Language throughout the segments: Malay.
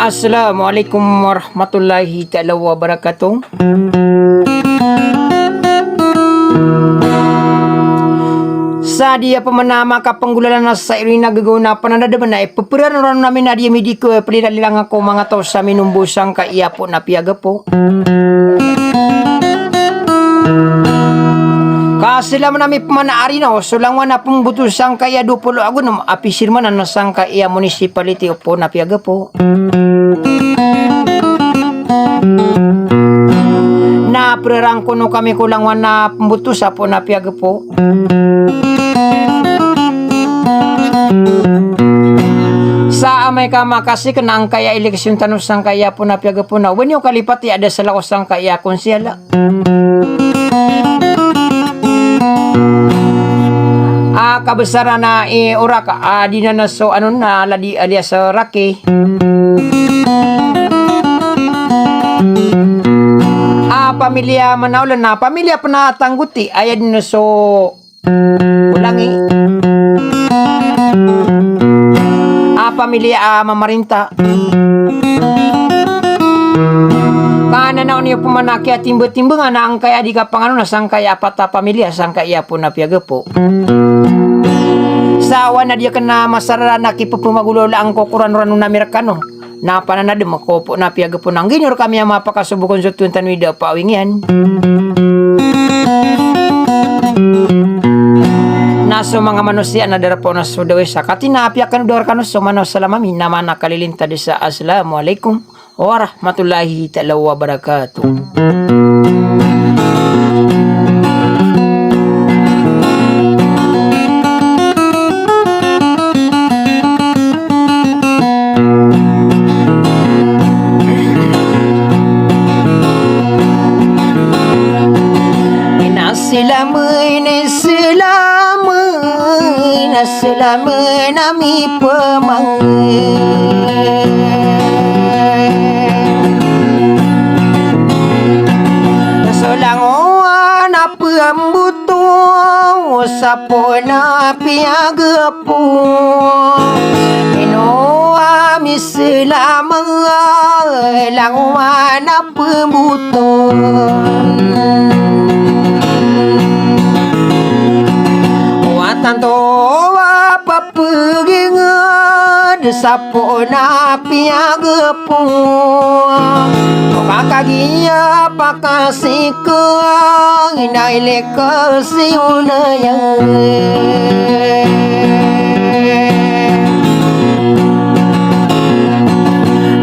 Assalamualaikum warahmatullahi ta'ala wabarakatuh. Sa dia pemenama ka penggulalan sa irina gagawna pananda na peperan orang namin na dia midiko pelidalilang ako mga tao sa minumbusang ka iya po na piyaga po. Kasila man nami pamanaari na so lang na pembutusang kaya 20 agun apisir man na sang kaya municipality po na piyaga po. Na perang kuno kami kulang wana pembutus po na piyaga po. Sa amay ka makasi kanang kaya eleksyon tanong sang kaya po na piyaga po na when yung kalipati ada sa lakos sang kaya konsyala. Kabesaran na orak di na so ano na ladi alias raki. Pamilya manaulan na pamilya panatangguti ayad na so ulangi. Pamilya mamarinta. Kana na niyo pumanaki at timbo-timbungan na ang kaya di ka pangano na sang kaya pata pamilya sang kaya po na piyaga po. Sawa na dia kena masarara na kipupumagulo lang kukuran-ran na Amerikano. Na pananadem ako po na piyaga po nang ginyor kami ang mapakasubukon sa tuntan wida pawingyan. Naso mga manusia na dara po na sudawi sa katinapya kanudor kano so manos salamami naman nakalilinta di sa assalamualaikum warahmatullahi ta'ala wabarakatuh. Selama nami pemanggil solang wana pembutuh sapona piaga pun inoa mi selama lang wana pembutuh tanto apa pergi ngad sapo na piaga pun kakak dia pakasi ke inai ke siunaya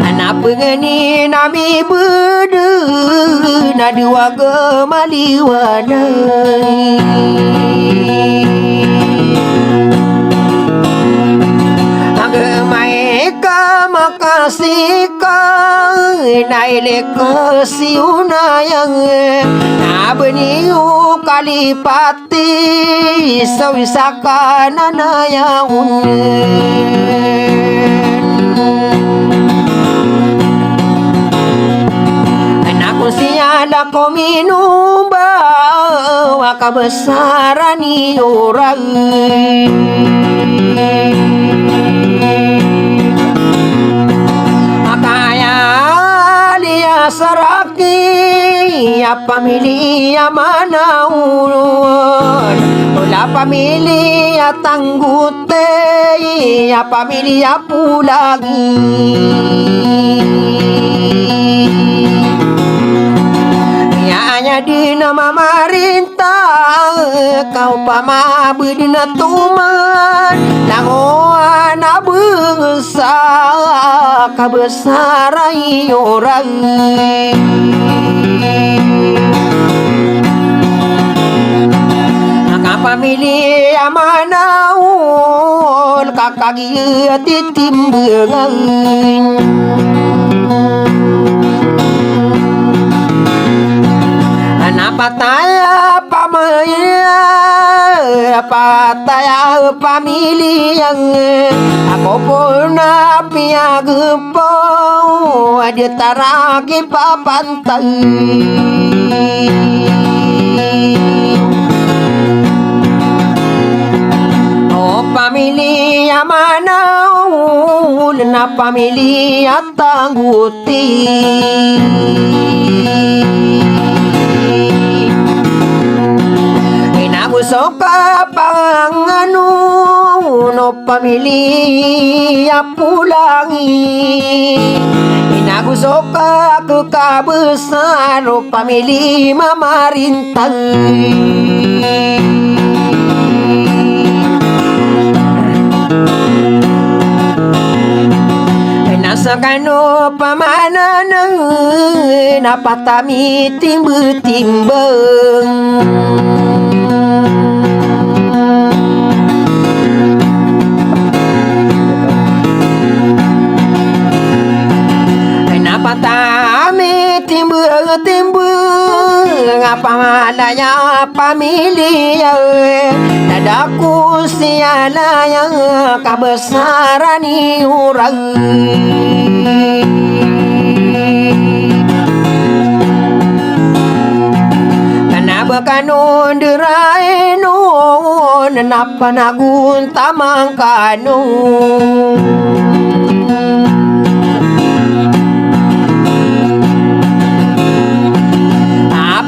anak pengeni nabi berde na dua gemaliwana Maika makasih kau naile kesiuna yang nabeniu kalipati sawisaka nanaya anakku siada kau minum bawa kebesaran orang saraki ya pamilya manaulun la pamilya tanggute ya pamilya pulagi ya hanya di nama marintah kau pamabudina tuman langoan abengsa kabesarai orang maka pamilya manaul kakak dia titimbangan anak pataya pamaya pataya pamilya ako pun piaga po ada taraki papantai pamilya manaul na pamilya tangguti inagusok ka pangano no pamilya pulangi inagusok ka kekabesar no pamilya mamarintang nasa kano pamanan napatami timbe-timbeng napatami timbe-timbeng apa malaya pamilya nadaku sialaya kabesaran urang kenapa kanon derai non napa nagun tamang kanon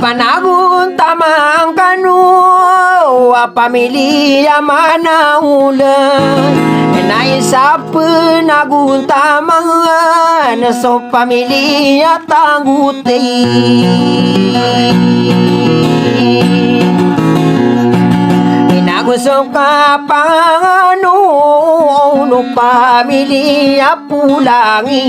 panagun tamang kanu pamilya manaulan naisap nagun tamang so pamilya tangguti inagusok ka pangano no pamilya pulangi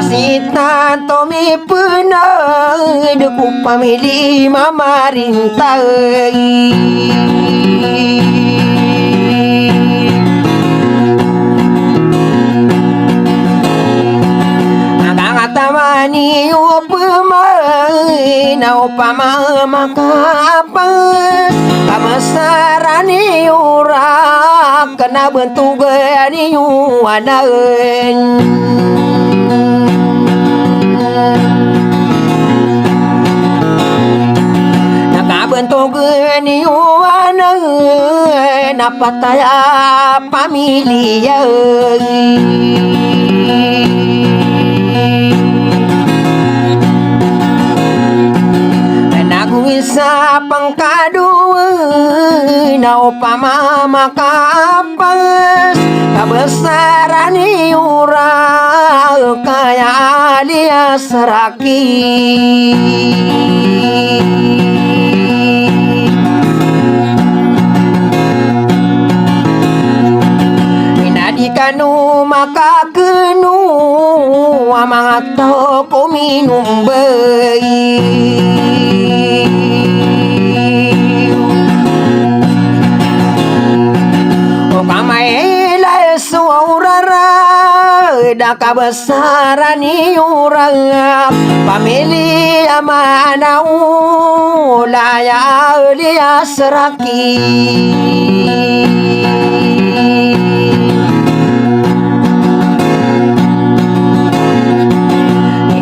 nasitan tomi punang deku pamili mamarintai agatamani upamai na upama makapas kamasarani urak kena bentuk gani yuanaen nakabentuk ni wana napataya pamilya naguisa pangkadu na upama makapas kabesaran urang kaya alias seraki inadikanu maka kenu amangato ko minum kamailah suara dah kabesaran urang pamilya manau laya dia seraki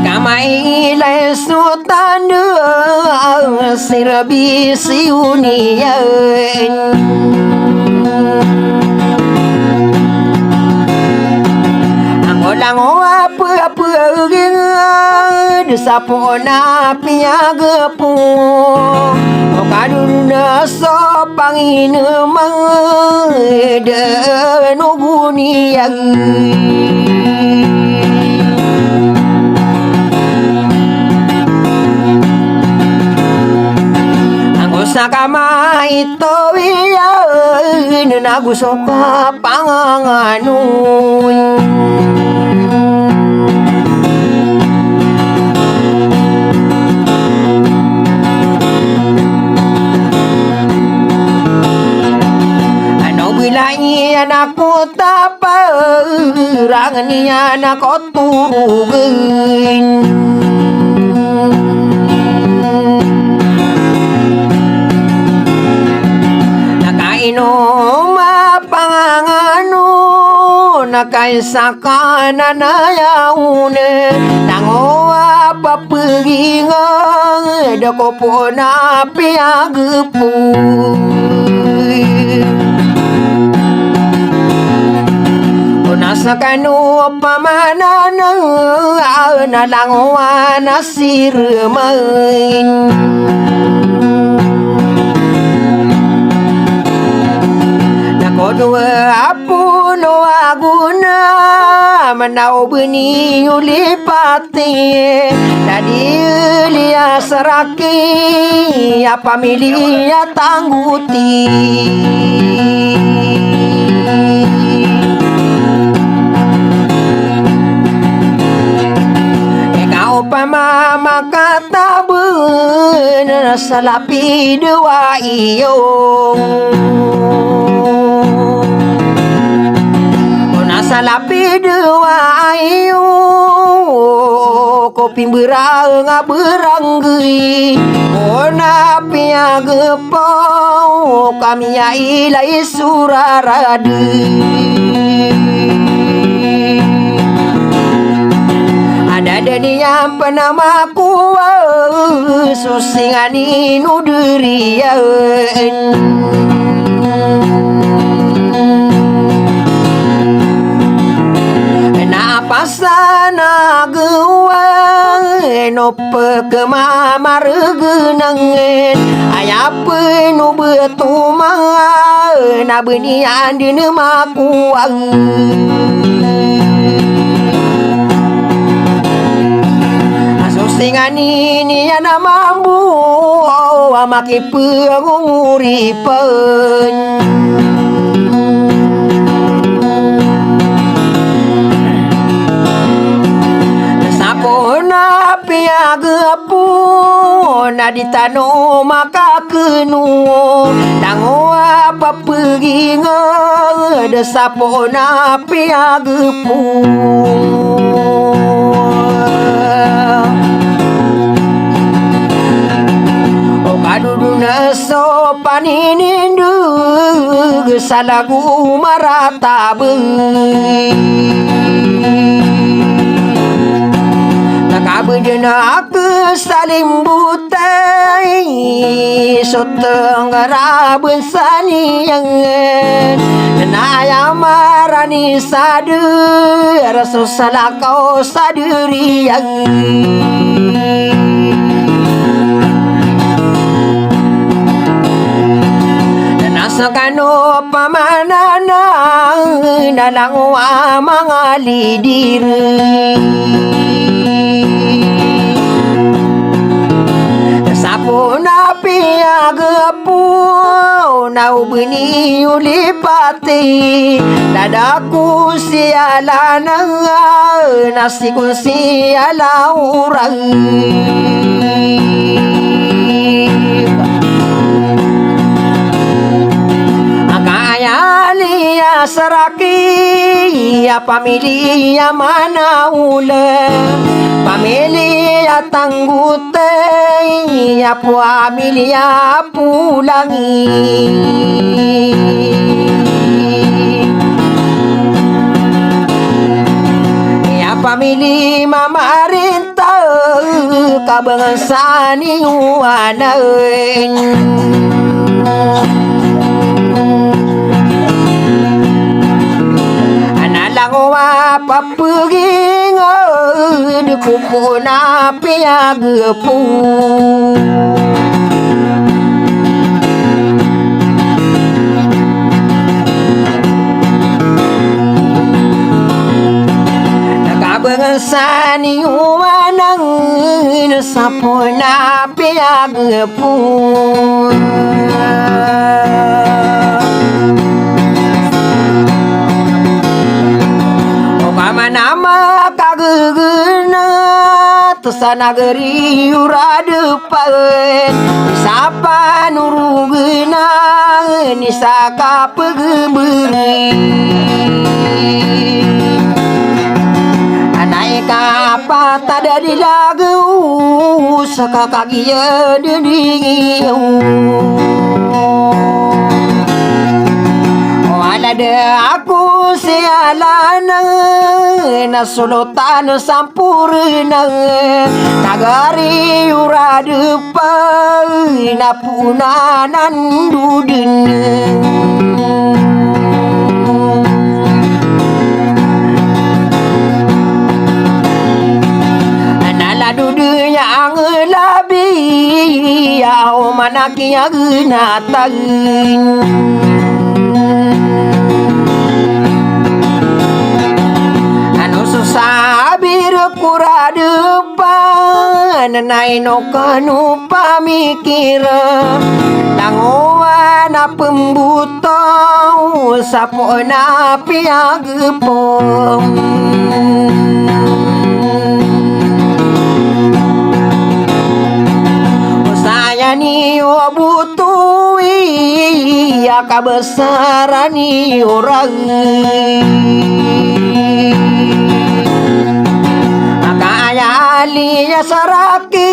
kamailah sutanda sirabi siunian lang apa-apa desapo na piagapo o kaduna so pangina mangde no guniang sakama ito iya nagusoka panganganun ano bilangin ako taparang niya nako turugin inom pangangano nakaisa ka na nayaune nangoa papugingang de kopo na piagepu Nasakanu pamanana na langwa nasirmain Nakodua apuno aguna manau beni ulipati Tadi lia seraki apa milia tangguti Pama kata bener salapi dua iyo Ona salapi dua iyo Kopi berang beranggi Ona piagepo kami ya ilai suraradi Ada yang penama kuwa susingani nudurian Na pasana gua no pekemamar genangen ayapa no betuma na benian di nemakuang Singani ni ana mambu amaki penguripan Sapona piagapu na ditano maka kenu tango apa pergi ngade sapona piagapu Kaduduna sopan inindu Salagu maratabe Nakabudena aku saling butai Sotenggara bensaniangan Naya marani sadu Rasul salakau saduriang Nasakano pamanana dalang wa mangalidir Sapuna piagapu na ubini ulipati Dadaku sialana nasikun siala urang Lia saraki ya pamilia manaula pamilia tanggute ya pamilia pulangi ya pamili mamarinta kabangan sani wanain Langwa papuging de kupo na piagepu Nagabangasani umanang sapo na piagepu Nama kagegena tesanageri uradepan sapa nurugena nisaka pegeberi Anaika apa tada dilagu saka kagia dediu Ada aku sialana nasulutan sampurna nagari ura depan napunanan duden dudunya angelabi ya manaki agnatag anu susabir kura depan naino kanu pamikir dangoana pembutau sapona piagepom ni obutui ya kabesaran ni orang makanya liya saraki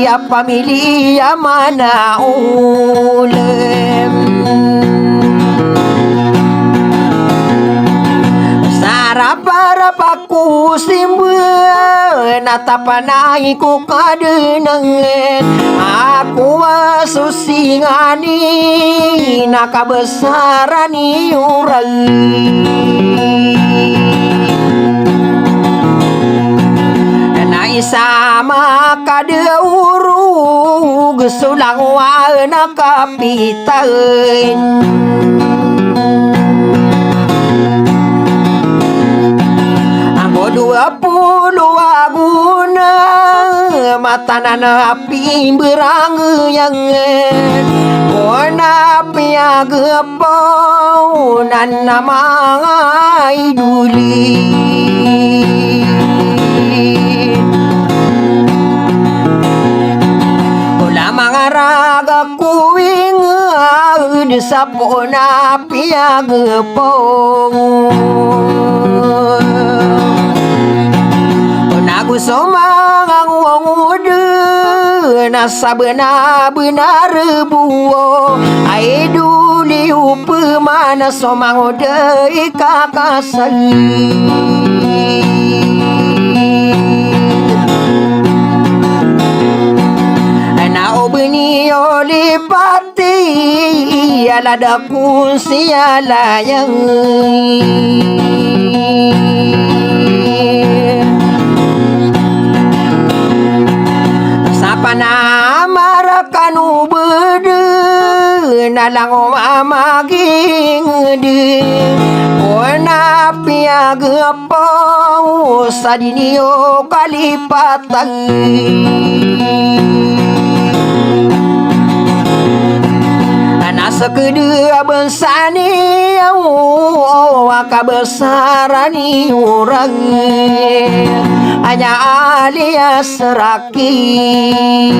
ya pamilya mana ulem sarapa-rapaku simben natapanay ko kadenangan aku susingani nakabesaran ni orang naisama kadeuru gesulang wana kapitain anggo 20 aguna matanan api berang yang kona piagepau nan namangai duli kula mangaraga kuing desapona piagepau aku somangang wong ude nasa benar-benar buo ai duli upemana somang ude kakasai ana obeni olipati alada kunsiala yang panamarakan ubede nalang mamaging de kona piagepau sadinio kalipatan nasa kedua bensani kabesaran ni orang hanya alias raking